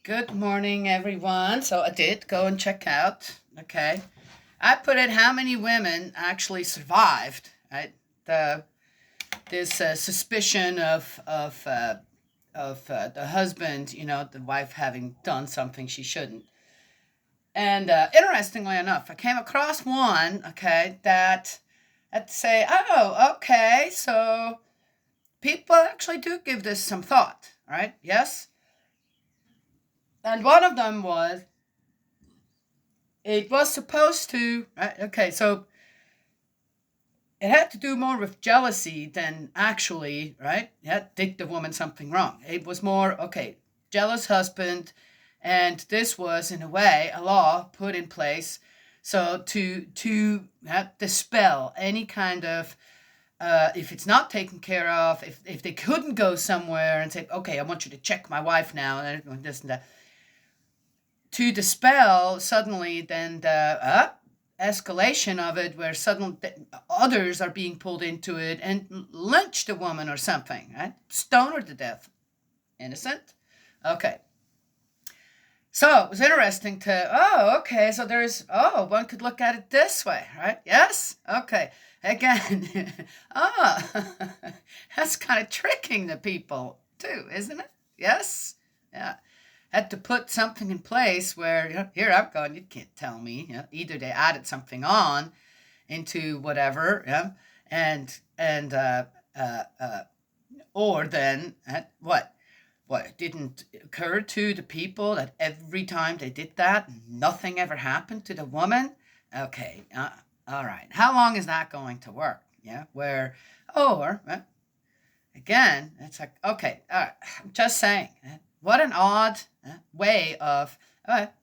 Good morning, everyone. So I did go and check out. Okay, I put it how many women actually survived. Right, the this suspicion of the husband, the wife having done something she shouldn't. And interestingly enough, I came across one. Okay, that I'd say, oh, okay, so people actually do give this some thought. Right? Yes. And one of them was it was supposed to, right? Okay, so it had to do more with jealousy than actually, right? Yeah, did the woman something wrong? It was more, okay, jealous husband, and this was in a way a law put in place so to dispel any kind of if it's not taken care of, if they couldn't go somewhere and say, okay, I want you to check my wife now, and this and that, to dispel suddenly then the escalation of it where suddenly others are being pulled into it and lynch the woman or something, right? Stone her to death. Innocent. Okay. So it was interesting okay, so one could look at it this way, right? Yes? Okay. Again, that's kind of tricking the people too, isn't it? Yes? Yeah. Had to put something in place where, here I'm going, you can't tell me. Either they added something on into whatever, and or then what it didn't occur to the people that every time they did that, nothing ever happened to the woman. Okay, all right. How long is that going to work? Yeah, where or again, it's like, okay, all right, I'm just saying, what an odd way of,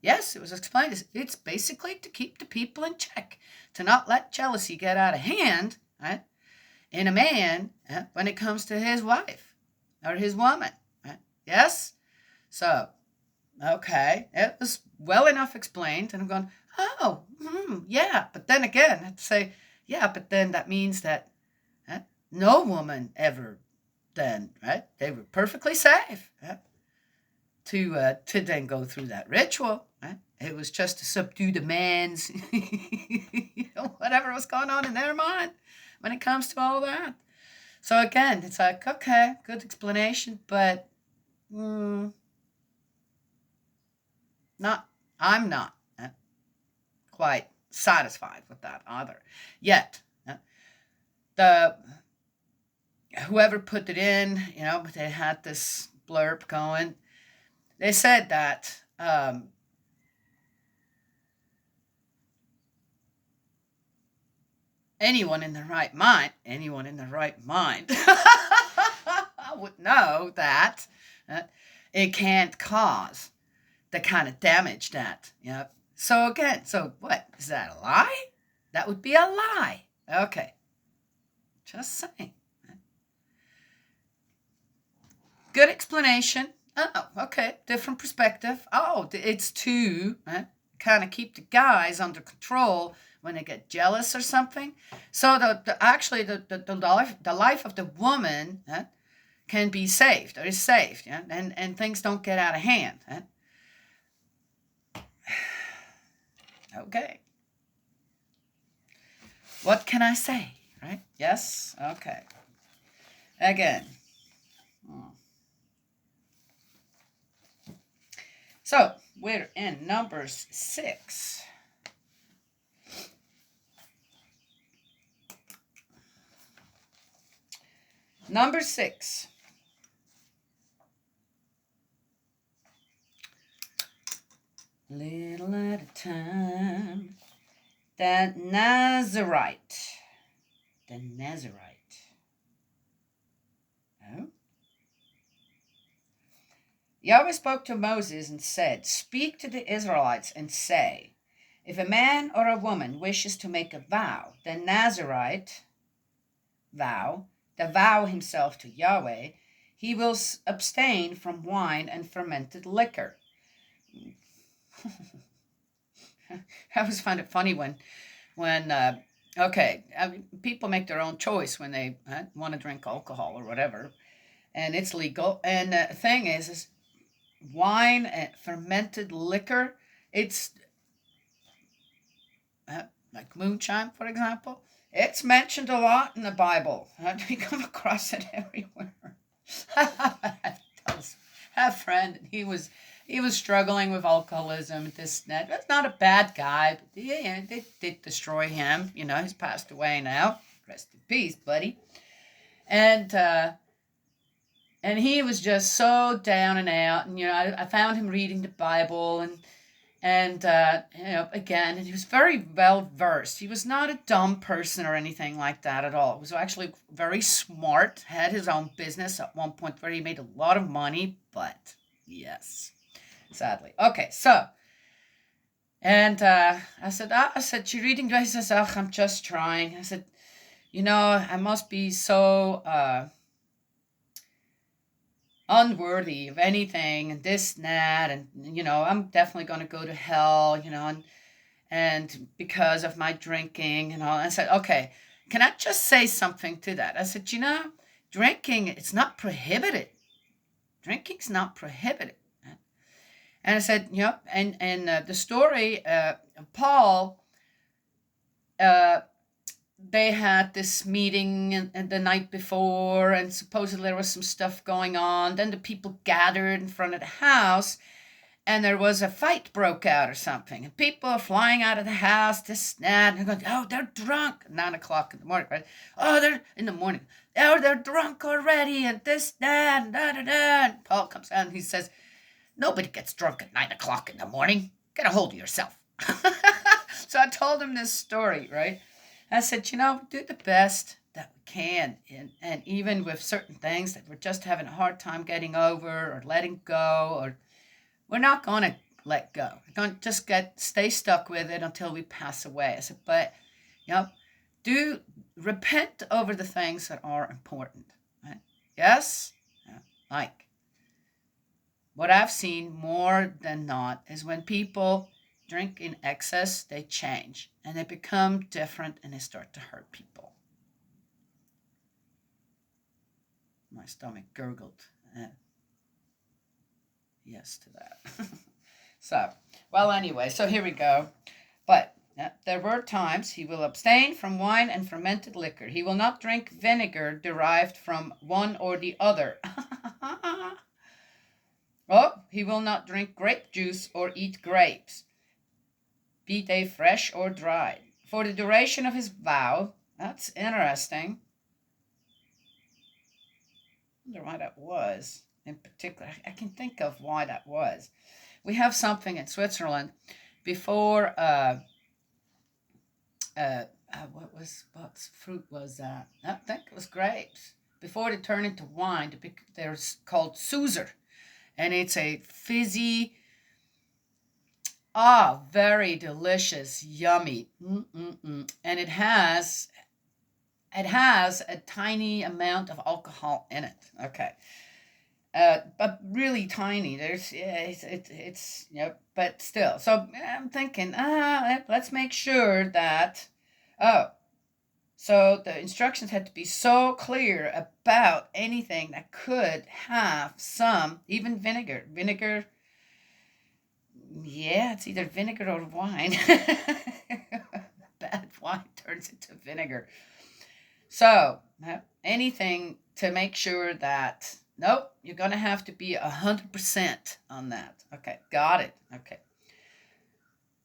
yes, it was explained. It's basically to keep the people in check, to not let jealousy get out of hand, right, in a man when it comes to his wife or his woman, right? Yes? So, okay, it was well enough explained, and I'm going, oh, yeah, but then again, I have to say, yeah, but then that means that no woman ever then, right? They were perfectly safe to then go through that ritual. Right? It was just to subdue the man's, whatever was going on in their mind when it comes to all that. So again, it's like, okay, good explanation, but not. I'm not quite satisfied with that either. Yet, the whoever put it in, they had this blurb going. They said that anyone in the right mind would know that it can't cause the kind of damage that, So again, so what? Is that a lie? That would be a lie. Okay. Just saying. Good explanation. Oh, okay. Different perspective. Oh, it's to kind of keep the guys under control when they get jealous or something. So actually the life of the woman can be saved or is saved, and things don't get out of hand. Okay. What can I say, right? Yes? Okay. Again. So, we're in Numbers 6. Number 6. Little at a time. The nazirite. The nazirite. Oh. Yahweh spoke to Moses and said, "Speak to the Israelites and say, if a man or a woman wishes to make a vow, the Nazirite vow himself to Yahweh, he will abstain from wine and fermented liquor." I always find it funny when okay, I mean, people make their own choice when they want to drink alcohol or whatever, and it's legal. And the thing is wine and fermented liquor. It's like moonshine, for example. It's mentioned a lot in the Bible. We come across it everywhere. I have a friend, and he was struggling with alcoholism. This and that. That's not a bad guy, but yeah, they did destroy him. He's passed away now. Rest in peace, buddy. And he was just so down and out. And I found him reading the Bible, and again, and he was very well versed. He was not a dumb person or anything like that at all. He was actually very smart, had his own business at one point where he made a lot of money, but yes, sadly. Okay, so, and I said, you're reading Grace? I said, I'm just trying. I said, I must be so unworthy of anything and this and that, and I'm definitely going to go to hell, and because of my drinking and all. I said, okay, can I just say something to that? I said, drinking, it's not prohibited. Drinking's not prohibited. And I said, and the story of Paul, they had this meeting and the night before, and supposedly there was some stuff going on. Then the people gathered in front of the house, and there was a fight broke out or something. And people are flying out of the house, this and that, and they're going, oh, they're drunk. 9 o'clock in the morning, right? Oh, they're in the morning. Oh, they're drunk already, and this, that, and da, da, da. And Paul comes out and he says, nobody gets drunk at 9 o'clock in the morning. Get a hold of yourself. So I told him this story, right? I said, do the best that we can. And even with certain things that we're just having a hard time getting over or letting go, or we're not going to let go. We're going to just stay stuck with it until we pass away. I said, but, do repent over the things that are important. Right? Yes? Like, what I've seen more than not is when people drink in excess, they change and they become different and they start to hurt people. My stomach gurgled. Yes to that. So, well, anyway, so here we go. But there were times he will abstain from wine and fermented liquor. He will not drink vinegar derived from one or the other. Oh, he will not drink grape juice or eat grapes, be they fresh or dried, for the duration of his vow. That's interesting. I wonder why that was in particular. I can think of why that was. We have something in Switzerland before. What fruit was that? I think it was grapes. Before they turn into wine, they're called Suzer, and it's a fizzy. Very delicious, yummy. And it has a tiny amount of alcohol in it. Okay. But really tiny. There's it's but still. So I'm thinking, let's make sure that so the instructions had to be so clear about anything that could have some, even vinegar. Vinegar, yeah, it's either vinegar or wine. Bad wine turns into vinegar. So, anything to make sure that, nope, you're going to have to be 100% on that. Okay, got it. Okay.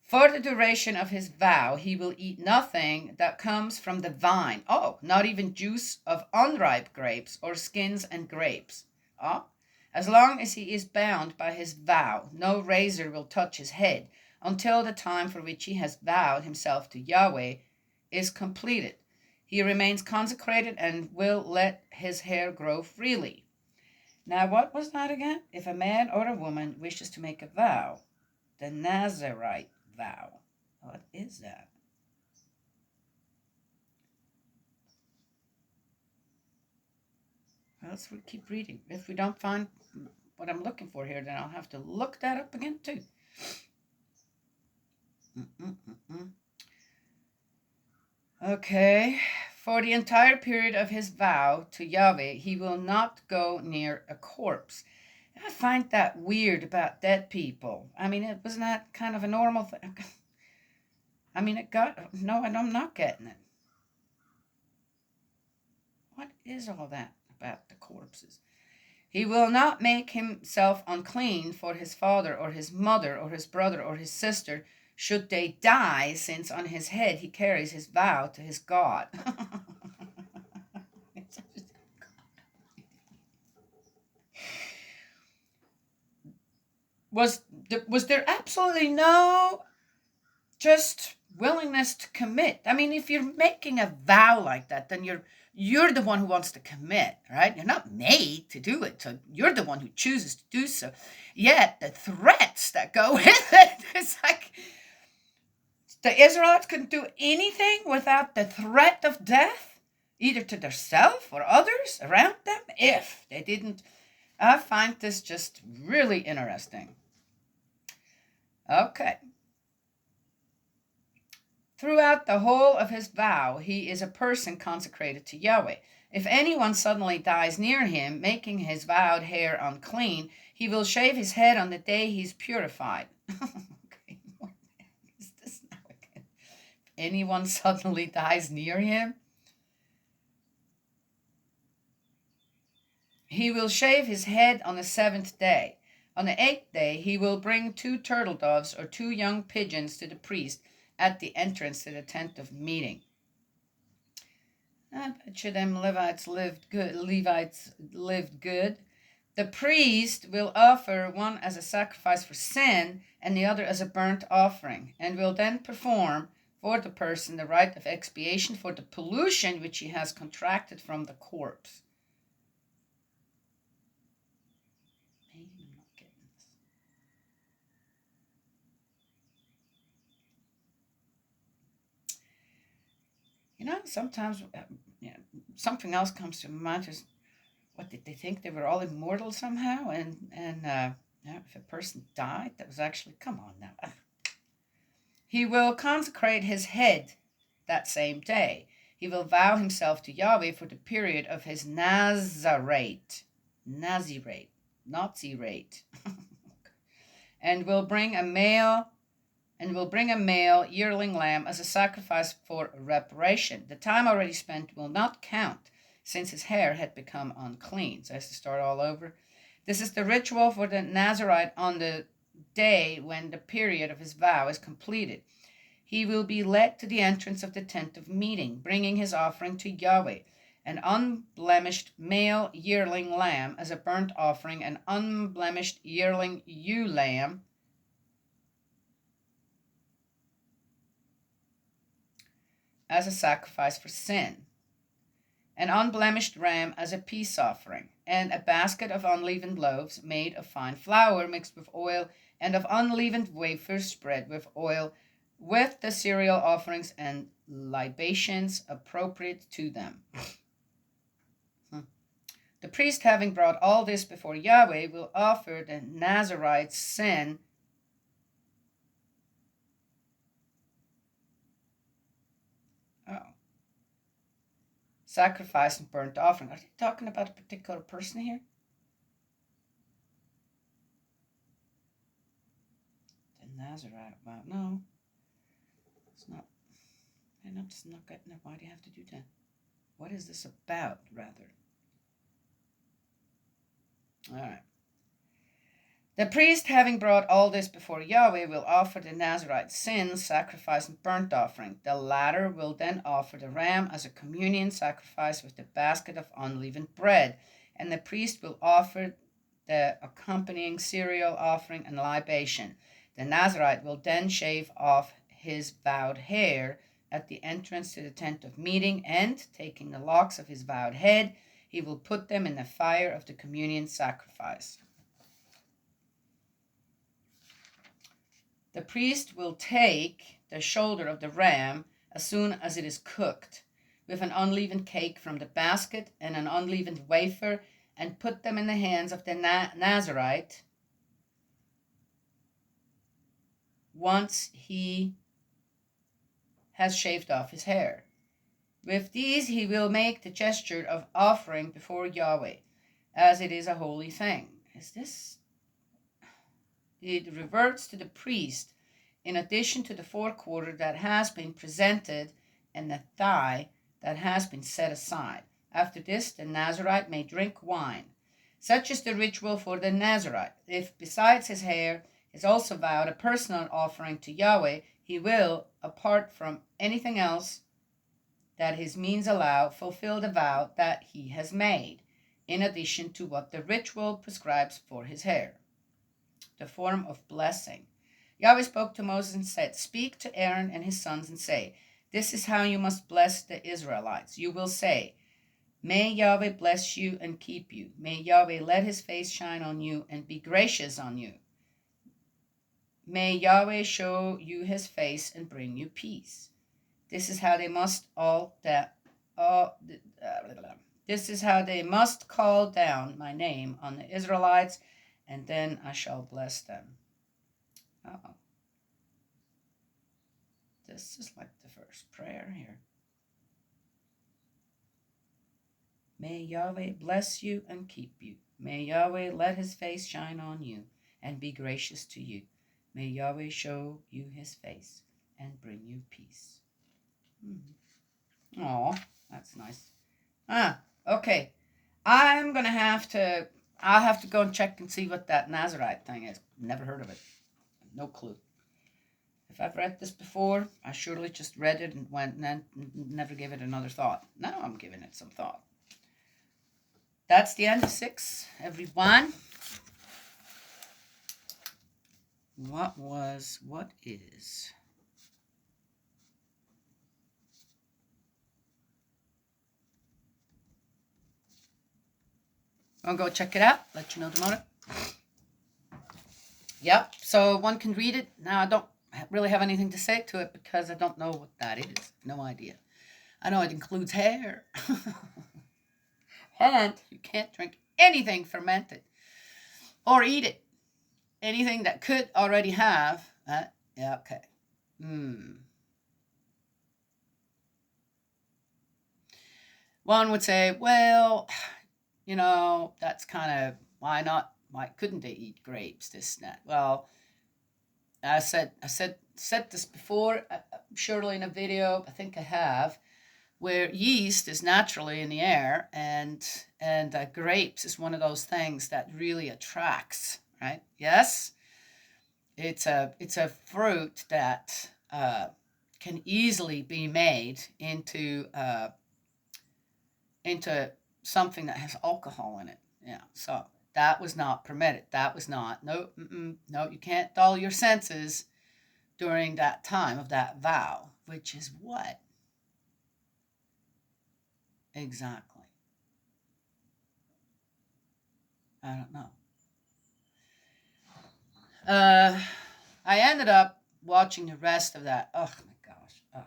For the duration of his vow, he will eat nothing that comes from the vine. Oh, not even juice of unripe grapes or skins and grapes. Oh, as long as he is bound by his vow, no razor will touch his head until the time for which he has vowed himself to Yahweh is completed. He remains consecrated and will let his hair grow freely. Now, what was that again? If a man or a woman wishes to make a vow, the nazirite vow. What is that? Well, let's keep reading. If we don't find what I'm looking for here, then I'll have to look that up again too. Okay. For the entire period of his vow to Yahweh, he will not go near a corpse. I find that weird about dead people. I mean, it was not kind of a normal thing. I mean, it got, no, and I'm not getting it. What is all that about the corpses? He will not make himself unclean for his father or his mother or his brother or his sister should they die, since on his head he carries his vow to his God. Was there absolutely no just willingness to commit? I mean, if you're making a vow like that, then you're the one who wants to commit, right? You're not made to do it, so you're the one who chooses to do so. Yet the threats that go with it, it's like the Israelites couldn't do anything without the threat of death, either to themselves or others around them, if they didn't. I find this just really interesting. Okay. Throughout the whole of his vow, he is a person consecrated to Yahweh. If anyone suddenly dies near him, making his vowed hair unclean, he will shave his head on the day he's purified. Okay, what is this now again? If anyone suddenly dies near him, he will shave his head on the 7th day. On the 8th day, he will bring 2 turtle doves or 2 young pigeons to the priest at the entrance to the tent of meeting. I bet you them Levites lived good. The priest will offer one as a sacrifice for sin and the other as a burnt offering, and will then perform for the person the rite of expiation for the pollution which he has contracted from the corpse. Maybe I'm not getting this. You know, sometimes something else comes to mind. Is what did they think they were all immortal somehow? And if a person died, that was actually, come on now. He will consecrate his head that same day. He will vow himself to Yahweh for the period of his nazirite, not zirate, and will bring a male yearling lamb as a sacrifice for reparation. The time already spent will not count, since his hair had become unclean. So he has to start all over. This is the ritual for the Nazirite on the day when the period of his vow is completed. He will be led to the entrance of the tent of meeting, bringing his offering to Yahweh, an unblemished male yearling lamb as a burnt offering, an unblemished yearling ewe lamb as a sacrifice for sin, an unblemished ram as a peace offering, and a basket of unleavened loaves made of fine flour mixed with oil, and of unleavened wafers spread with oil, with the cereal offerings and libations appropriate to them. The priest, having brought all this before Yahweh, will offer the Nazarite's sin sacrifice and burnt offering. Are they talking about a particular person here? The Nazarite. Wow, no. It's not. I'm just not getting it. Why do you have to do that? What is this about, rather? All right. The priest, having brought all this before Yahweh, will offer the Nazarite sin, sacrifice, and burnt offering. The latter will then offer the ram as a communion sacrifice with the basket of unleavened bread, and the priest will offer the accompanying cereal offering and libation. The Nazarite will then shave off his vowed hair at the entrance to the tent of meeting, and, taking the locks of his vowed head, he will put them in the fire of the communion sacrifice. The priest will take the shoulder of the ram as soon as it is cooked, with an unleavened cake from the basket and an unleavened wafer, and put them in the hands of the Nazarite once he has shaved off his hair. With these he will make the gesture of offering before Yahweh, as it is a holy thing. is this? It reverts to the priest in addition to the forequarter that has been presented and the thigh that has been set aside. After this, the Nazirite may drink wine. Such is the ritual for the Nazirite. If besides his hair is also vowed a personal offering to Yahweh, he will, apart from anything else that his means allow, fulfill the vow that he has made, in addition to what the ritual prescribes for his hair. The form of blessing. Yahweh spoke to Moses and said, "Speak to Aaron and his sons and say, this is how you must bless the Israelites. You will say, may Yahweh bless you and keep you. May Yahweh let his face shine on you and be gracious on you. May Yahweh show you his face and bring you peace. This is how they must this is how they must call down my name on the Israelites, and then I shall bless them." Uh-oh. This is like the first prayer here. May Yahweh bless you and keep you. May Yahweh let his face shine on you and be gracious to you. May Yahweh show you his face and bring you peace. Oh, that's nice. Okay. I'll have to go and check and see what that Nazirite thing is. Never heard of it. No clue. If I've read this before, I surely just read it and went and never gave it another thought. Now I'm giving it some thought. That's the end of 6, everyone. What is? I'll go check it out, let you know tomorrow. Yep, so one can read it. Now, I don't really have anything to say to it because I don't know what that is. No idea. I know it includes hair. And you can't drink anything fermented or eat it. Anything that could already have. Yeah, okay. One would say, well, that's kind of, why not? Why couldn't they eat grapes, this and that? Well, I said this before, surely in a video, I think I have, where yeast is naturally in the air, and grapes is one of those things that really attracts, right? Yes, it's a fruit that can easily be made into something that has alcohol in it. Yeah, so that was not permitted. That was not, no, you can't dull your senses during that time of that vow, which is what? Exactly. I don't know. I ended up watching the rest of that. Oh my gosh. Ugh.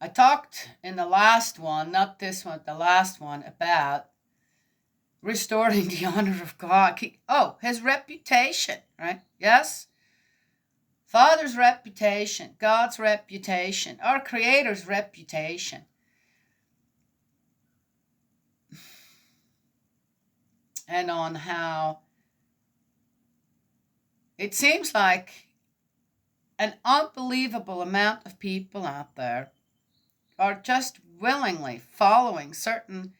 I talked in the last one, not this one, the last one, about restoring the honor of God. His reputation, right? Yes? Father's reputation, God's reputation, our Creator's reputation. And on how it seems like an unbelievable amount of people out there are just willingly following certain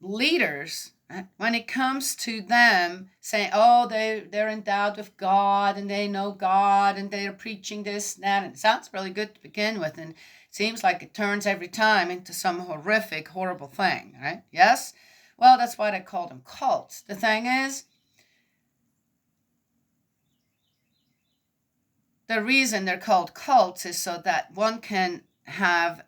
leaders when it comes to them saying, oh, they're endowed with God and they know God and they're preaching this and that. And it sounds really good to begin with, and it seems like it turns every time into some horrific, horrible thing, right? Yes? Well, that's why they call them cults. The thing is, the reason they're called cults is so that one can have,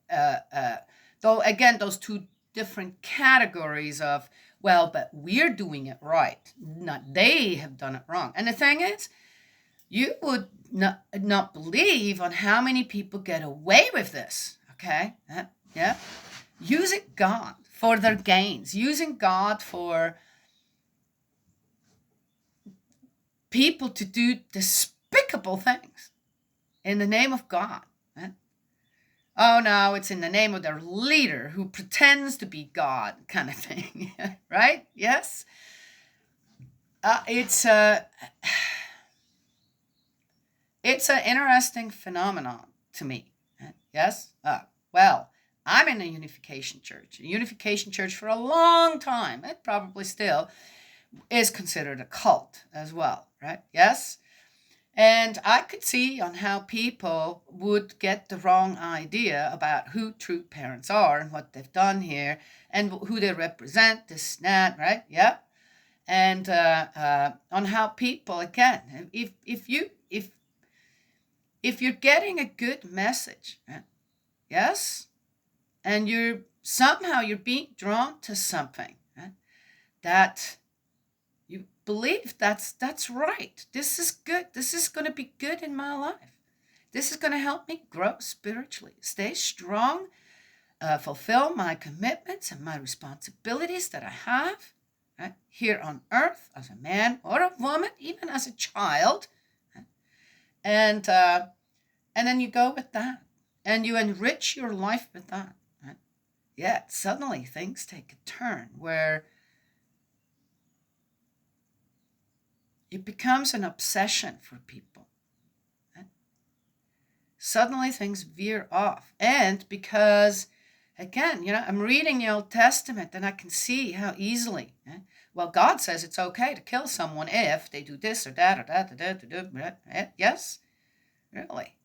though again, those two different categories of, well, but we're doing it right, not they have done it wrong. And the thing is, you would not believe on how many people get away with this, okay? Yeah. Using God for their gains, using God for people to do despicable things. in the name of God. Right? Oh, no, it's in the name of their leader who pretends to be God, kind of thing. Right? Yes? It's an interesting phenomenon to me. Yes? Well, I'm in a Unification Church. A Unification Church for a long time, it probably still is considered a cult as well, right? Yes? And I could see on how people would get the wrong idea about who true parents are and what they've done here and who they represent, this, that, right? Yeah. And on how people, again, if you're getting a good message, yes, and you're being drawn to something that you believe that's right. This is good. This is going to be good in my life. This is going to help me grow spiritually, stay strong, fulfill my commitments and my responsibilities that I have here on earth as a man or a woman, even as a child. And then you go with that and you enrich your life with that. Right? Yet suddenly things take a turn where it becomes an obsession for people. Right? Suddenly things veer off. And because, again, I'm reading the Old Testament and I can see how easily, well, God says it's okay to kill someone if they do this or that or that or that. Or that. Yes? Really?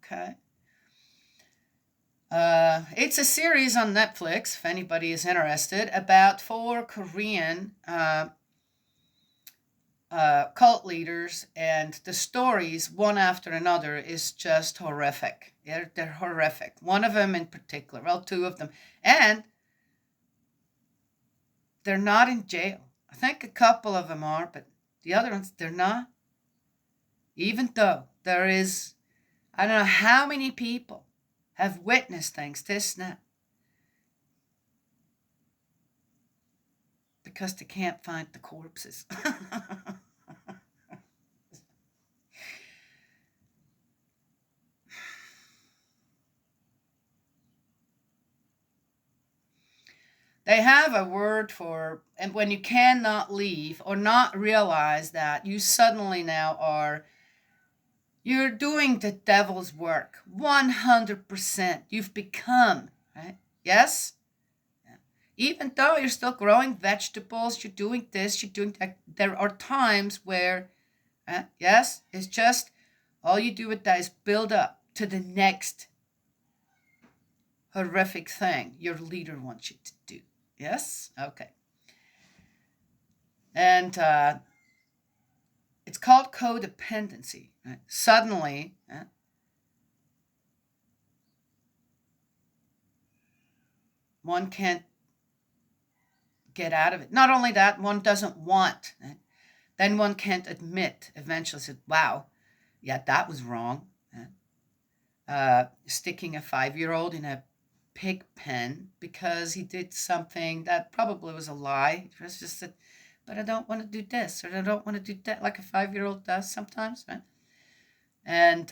Okay. It's a series on Netflix, if anybody is interested, about 4 Korean cult leaders, and the stories, one after another, is just horrific. They're horrific. One of them in particular, well, 2 of them. And they're not in jail. I think a couple of them are, but the other ones, they're not. Even though there is, I don't know how many people have witnessed things, this and that, because they can't find the corpses. They have a word for, and when you cannot leave or not realize that you suddenly now you're doing the devil's work 100%. You've become, right? Yes? Yeah. Even though you're still growing vegetables, you're doing this, you're doing that. There are times where, yes, it's just all you do with that is build up to the next horrific thing your leader wants you to do. Yes? Okay. And it's called codependency. Right? Suddenly, one can't get out of it. Not only that, one doesn't want. Right? Then one can't admit, eventually, said, wow, yeah, that was wrong. Sticking a 5-year-old in a pig pen because he did something that probably was a lie. It was just that, but I don't want to do this or I don't want to do that, like a 5-year-old does sometimes, right? And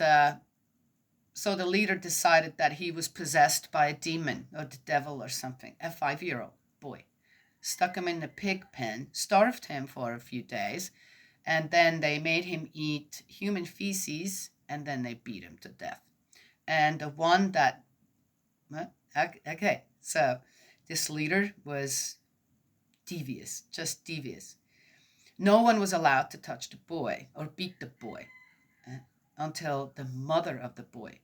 so the leader decided that he was possessed by a demon or the devil or something, a 5-year-old boy. Stuck him in the pig pen, starved him for a few days, and then they made him eat human feces, and then they beat him to death. And the one that, okay, so this leader was devious, just devious. No one was allowed to touch the boy or beat the boy until the mother of the boy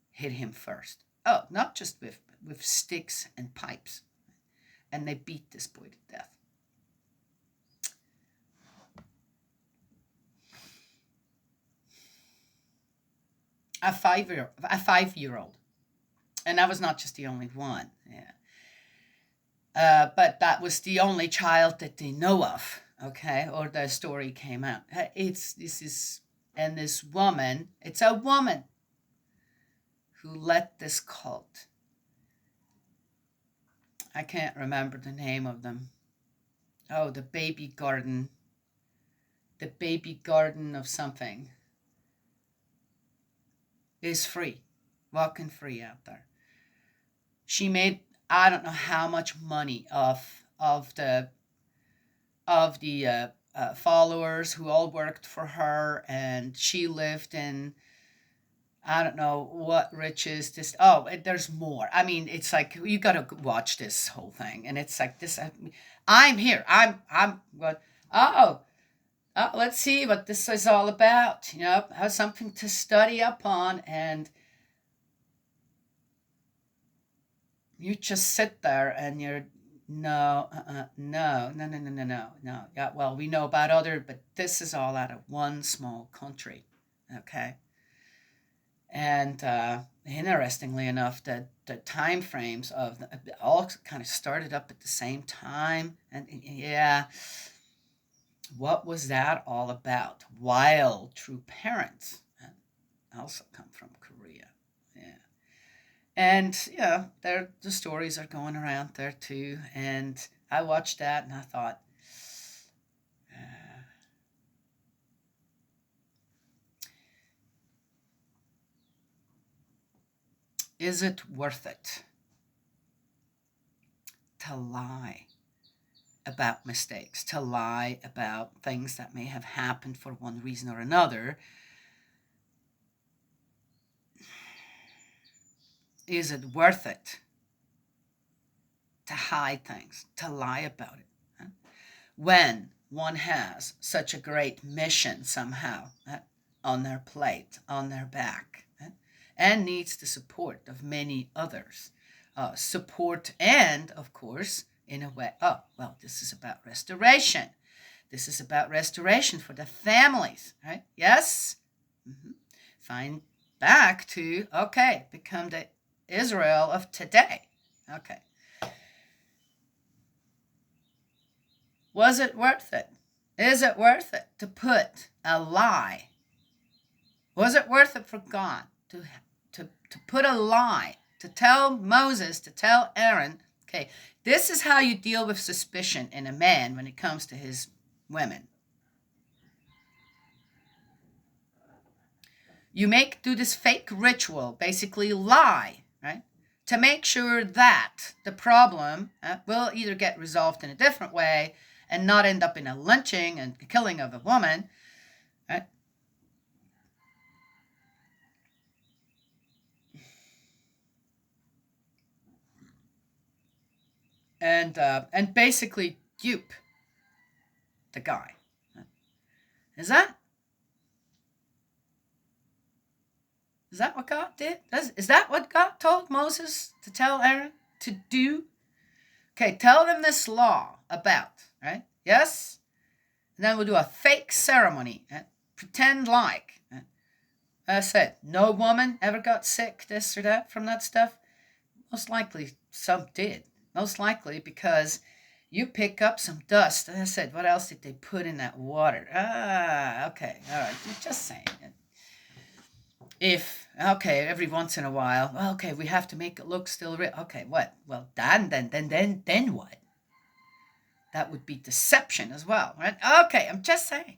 hit him first. Oh, not just with sticks and pipes. And they beat this boy to death. A 5-year-old. And that was not just the only one. Yeah. But that was the only child that they know of. Okay, or the story came out. And this woman, it's a woman who led this cult. I can't remember the name of them. Oh, the baby garden of something. is free, walking free out there. She made, I don't know how much money of the followers who all worked for her, and she lived in, I don't know what riches. This, oh, there's more. I mean, it's like you got to watch this whole thing, and it's like this. I'm here. I'm going. Oh, let's see what this is all about. Have something to study up on, and you just sit there and you're no, no, no, no, no, no, no, no. Yeah, well, we know about other, but this is all out of one small country, okay. And interestingly enough, the time frames of all kind of started up at the same time, and yeah, what was that all about? Wild true parents also come from Korea, yeah. And yeah, the stories are going around there too. And I watched that and I thought, uh, is it worth it to lie about mistakes, to lie about things that may have happened for one reason or another? Is it worth it to hide things, to lie about it? Huh? When one has such a great mission somehow on their plate, on their back, and needs the support of many others. Support, and of course, in a way, oh, well, this is about restoration. This is about restoration for the families, right? Yes? Mm-hmm. Find back to, okay, become the Israel of today. Okay. Was it worth it? Is it worth it to put a lie? Was it worth it for God to put a lie, to tell Moses, to tell Aaron, okay, this is how you deal with suspicion in a man when it comes to his women. You do this fake ritual, basically lie, right? To make sure that the problem will either get resolved in a different way and not end up in a lynching and killing of a woman, right? And basically dupe the guy. Is that what God did? Is that what God told Moses to tell Aaron to do? Okay, tell them this law about, right? Yes? And then we'll do a fake ceremony. Pretend like. I said, no woman ever got sick, this or that, from that stuff. Most likely some did. Most likely because you pick up some dust. And I said, what else did they put in that water? Okay, all right, just saying. If, okay, every once in a while, okay, we have to make it look still real. Okay, what? Well, then what? That would be deception as well, right? Okay, I'm just saying,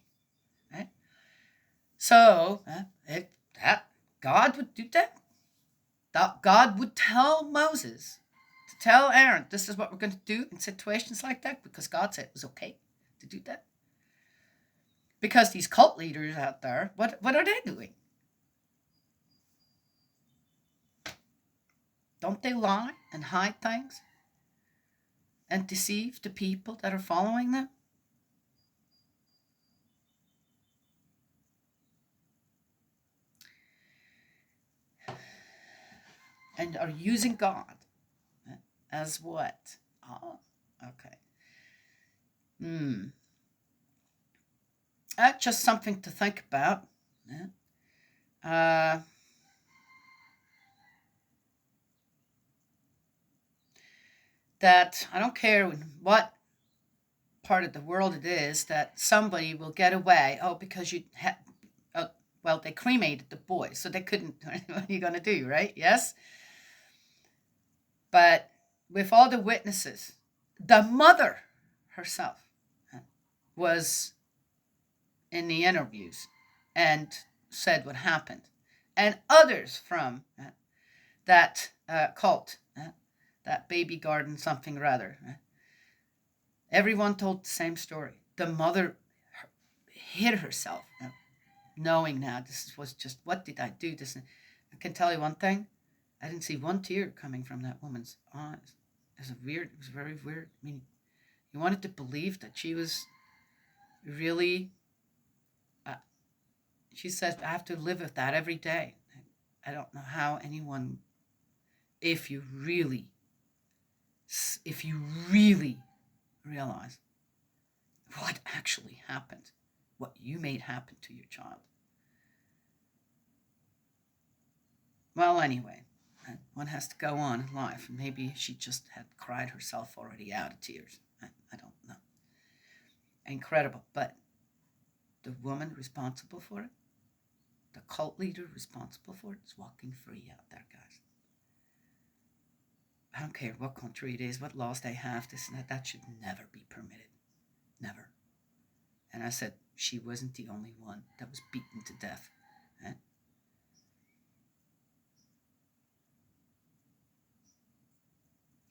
right? So, God would do that. God would tell Moses to tell Aaron, this is what we're going to do in situations like that, because God said it was okay to do that. Because these cult leaders out there, what are they doing? Don't they lie and hide things and deceive the people that are following them? And are using God as what? Oh, okay. That's just something to think about. That I don't care what part of the world it is, that somebody will get away. Oh, because you had, well, they cremated the boy, so they couldn't. What are you going to do, right? Yes. But with all the witnesses, the mother herself was in the interviews and said what happened. and others from that cult, that baby garden something or other. Everyone told the same story. The mother hid herself, knowing now this was just, what did I do? This, I can tell you one thing. I didn't see one tear coming from that woman's eyes. It was very weird. I mean, you wanted to believe that she was really, uh, she says, I have to live with that every day. I don't know how anyone, if you really, if you really realize what actually happened, what you made happen to your child. Well, anyway, one has to go on in life. Maybe she just had cried herself already out of tears. I don't know. Incredible. But the woman responsible for it, the cult leader responsible for it, is walking free out there, guys. I don't care what country it is, what laws they have, this and that. That should never be permitted. Never. And I said, she wasn't the only one that was beaten to death.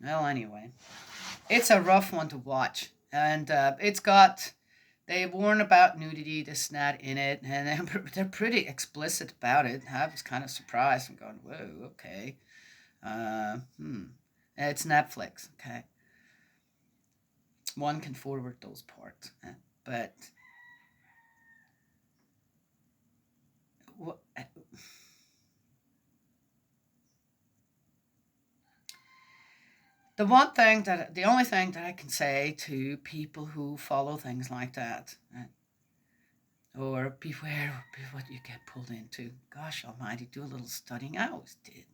Well, anyway, it's a rough one to watch. And they warn about nudity, this and that in it, and they're pretty explicit about it. I was kind of surprised. I'm going, whoa, okay. It's Netflix, okay? One can forward those parts. But the only thing that I can say to people who follow things like that, or beware of what you get pulled into. Gosh almighty, do a little studying. I always did.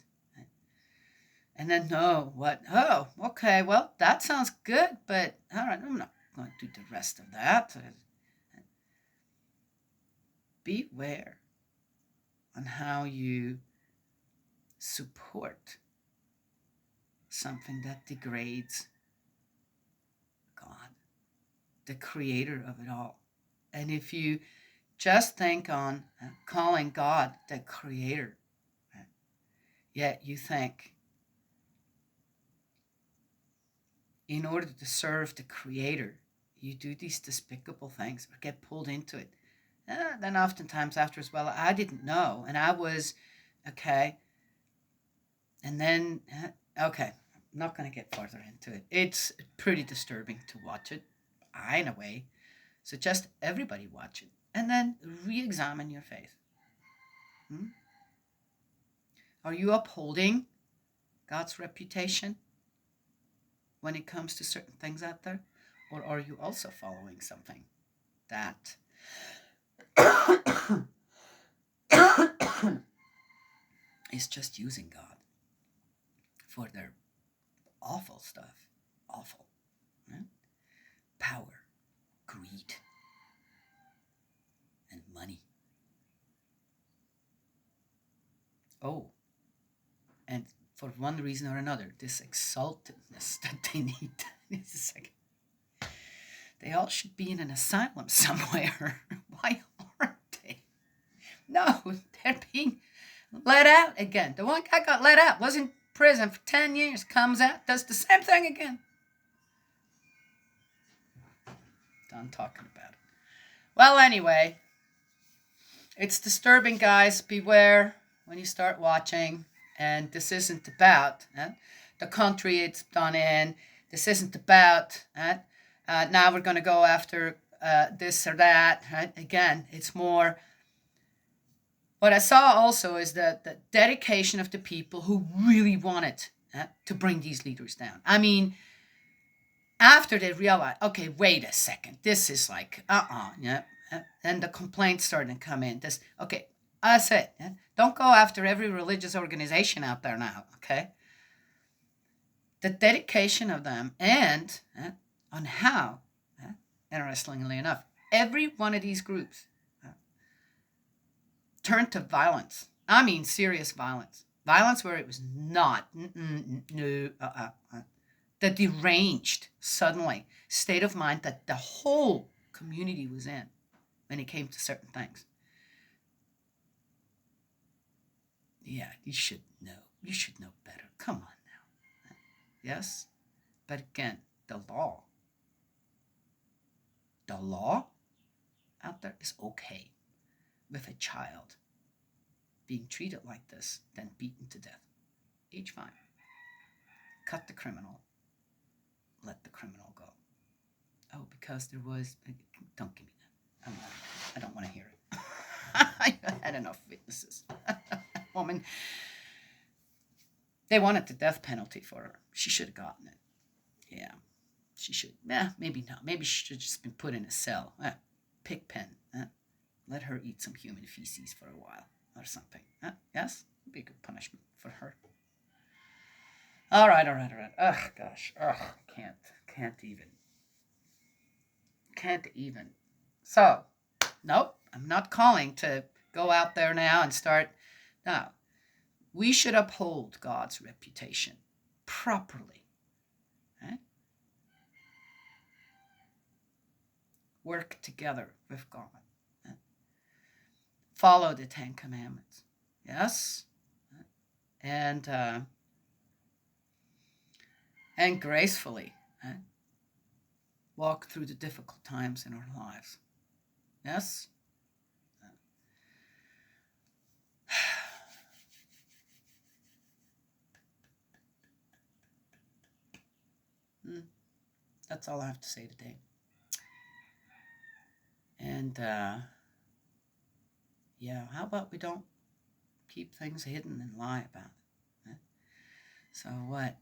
And then know what, oh, okay, well, that sounds good, but all right, I'm not going to do the rest of that. Beware on how you support something that degrades God, the creator of it all. And if you just think on calling God the creator, yet you think in order to serve the creator, you do these despicable things or get pulled into it. Then oftentimes after as well, I didn't know. And I was, okay. And then, okay, I'm not going to get further into it. It's pretty disturbing to watch it. In a way, suggest everybody watch it. And then re-examine your faith. Are you upholding God's reputation when it comes to certain things out there? Or are you also following something that is just using God for their awful stuff? Awful. Right? Power, greed, and money. Oh, and for one reason or another, this exaltedness that they need. They all should be in an asylum somewhere. Why aren't they? No, they're being let out again. The one guy got let out, was in prison for 10 years, comes out, does the same thing again. Done talking about it. Well, anyway, it's disturbing, guys. Beware when you start watching. And this isn't about the country it's done in. This isn't about now we're going to go after this or that. Right? Again, it's more. What I saw also is the dedication of the people who really wanted to bring these leaders down. I mean, after they realized, okay, wait a second, this is like, and the complaints started to come in. Okay, I said, don't go after every religious organization out there now, okay? The dedication of them and on how, interestingly enough, every one of these groups turned to violence. I mean, serious violence. Violence where it was not, the deranged, suddenly, state of mind that the whole community was in when it came to certain things. Yeah, you should know. You should know better. Come on now. Yes? But again, the law out there is okay with a child being treated like this, then beaten to death. Age 5. Cut the criminal. Let the criminal go. Oh, because there was... Don't give me that. I don't want to hear it. I had enough witnesses. Woman, they wanted the death penalty for her. She should have gotten it. Yeah, she should. Maybe not. Maybe she should have just been put in a cell. Pig pen. Let her eat some human feces for a while or something. Yes? It'd be a good punishment for her. All right. Ugh, gosh. Ugh, can't even. So, nope, I'm not calling to go out there now and start. No, we should uphold God's reputation properly. Right? Work together with God. Right? Follow the 10 Commandments. Yes? And gracefully walk through the difficult times in our lives. Yes? That's all I have to say today. And how about we don't keep things hidden and lie about it? So what?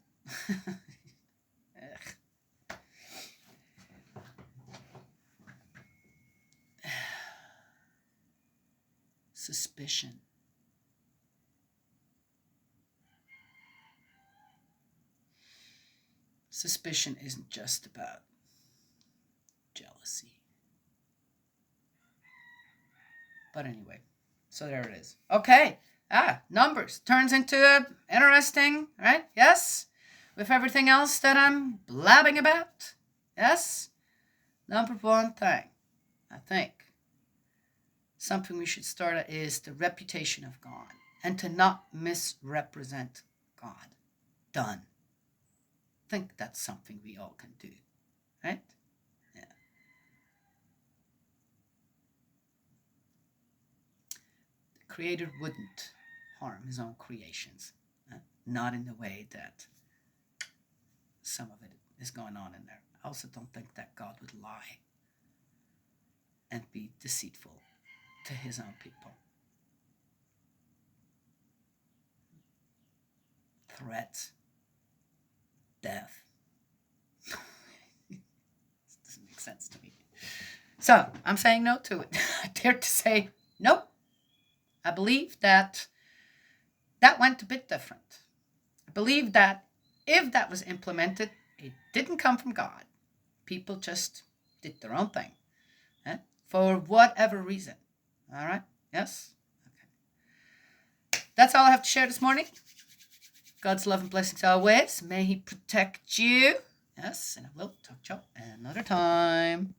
Suspicion. Suspicion isn't just about jealousy. But anyway, so there it is. Okay. Numbers turns into interesting, right? Yes. With everything else that I'm blabbing about. Yes. Number one thing, I think, something we should start at is the reputation of God and to not misrepresent God. Done. I think that's something we all can do, right? Yeah. The Creator wouldn't harm his own creations, not in the way that some of it is going on in there. I also don't think that God would lie and be deceitful to his own people. Threats, death. This doesn't make sense to me. So I'm saying no to it. I dare to say nope. I believe that went a bit different. I believe that if that was implemented, it didn't come from God. People just did their own thing. For whatever reason. All right? Yes? Okay. That's all I have to share this morning. God's love and blessings always. May he protect you. Yes, and I will talk to you another time.